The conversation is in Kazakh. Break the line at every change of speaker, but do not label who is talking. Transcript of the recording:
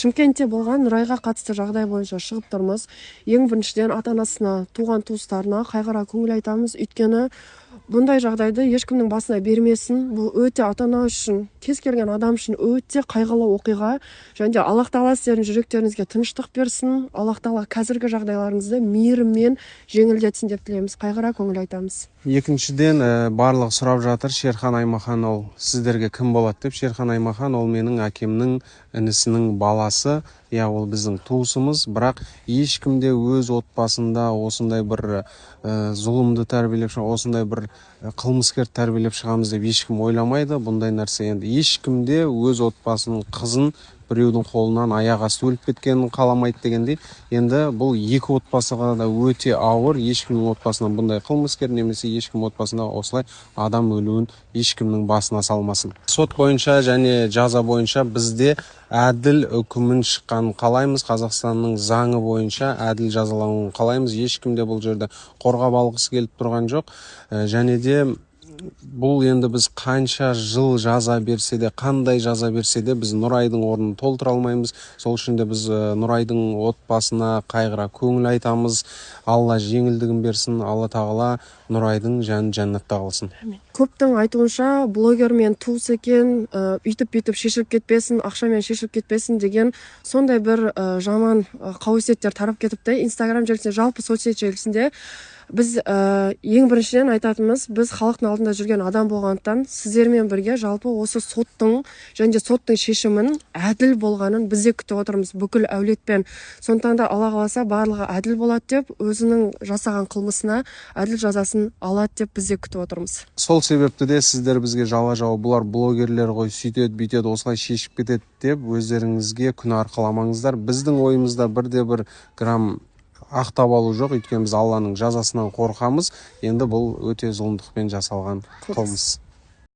Шымкентте болған Нұрайға қатысты жағдай бойынша шығып тұрмыз. Ең біріншіден ата-анасына, туған туыстарына қайғыра көңіл айтамыз. Өйткені бұндай жағдайды ешкімнің басына бермесін. Бұл өте ата-ана үшін, кез келген адам үшін өте қайғылы оқиға. Және Аллах Тағала сіздердің жүректеріңізге тыныштық берсін. Аллах Тағала қазіргі жағдайларыңызды мейіріммен жеңілдетсін деп тілейміз. Қайғыра көңіл айтамыз.
Екіншіден, барлығы сұрап жатыр, Шерхан Аймахан ол сіздерге кім болады деп. Шерхан Аймахан ол менің әкемнің інісінің баласы. Ол біздің туысымыз, бірақ ешкімде өз отбасында осындай бір зұлымды тәрбиелеп шығамыз, осындай бір қылмыскер тәрбиелеп шығамыз деп ешкім ойламайды. Бұндай нәрсе енді ешкімде өз отбасының қызын біреудің қолынан аяқ асты өліп кеткенін қаламайды дегендей. Енді бұл екі отбасыға да өте ауыр. Ешкімнің отбасынан бұндай қылмыскер немесе ешкім отбасында осылай адам өлуін ешкімнің басына салмасын. Сот бойынша және жаза бойынша бізде әділ үкімін шыққанын қалаймыз. Қазақстанның заңы бойынша әділ жазалануын қалаймыз. Ешкімде бұл жерде қорғап алғысы келіп тұрған жоқ. Және де бұл енді біз қанша жыл жаза берсе де, қандай жаза берсе де біз Нұрайдың орнын толтыра алмаймыз. Сол үшін де біз Нұрайдың отбасына қайғыра көңіл айтамыз. Алла жеңілдігін берсін. Алла Тағала Нұрайдың жанын жәннатта қалсын.
Көптің айтуынша блогермен туыс екен, үйтіп шешіліп кетпесін, ақшамен шешіліп кетпесін деген сондай бір жаман қауесеттер тарап кетіпті. Инстаграм желісінде, жалпы соцсет желісінде біз ең біріншіден айтатынымыз, біз халықтың алдында жүрген адам болғандықтан сіздермен бірге жалпы осы соттың және соттың шешімін әділ болғанын бізде күтіп отырмыз бүкіл әулетпен. Сондықтан да Алла қаласа барлығы әділ болады деп, өзінің жасаған қылмысына әділ жазасын алады деп бізде күтіп отырмыз.
Сол себепті де сіздер бізге жала жауып, бұлар блогерлер ғой, сөйтеді, бүйтеді, осылай шешіп кетеді деп өздеріңізге күнә арқаламаңыздар. Біздің ойымызда бірде-бір грамм ақтап алу жоқ, өйткені біз Алланың жазасынан қорқамыз. Енді бұл өте зұлымдықпен жасалған қылмыс.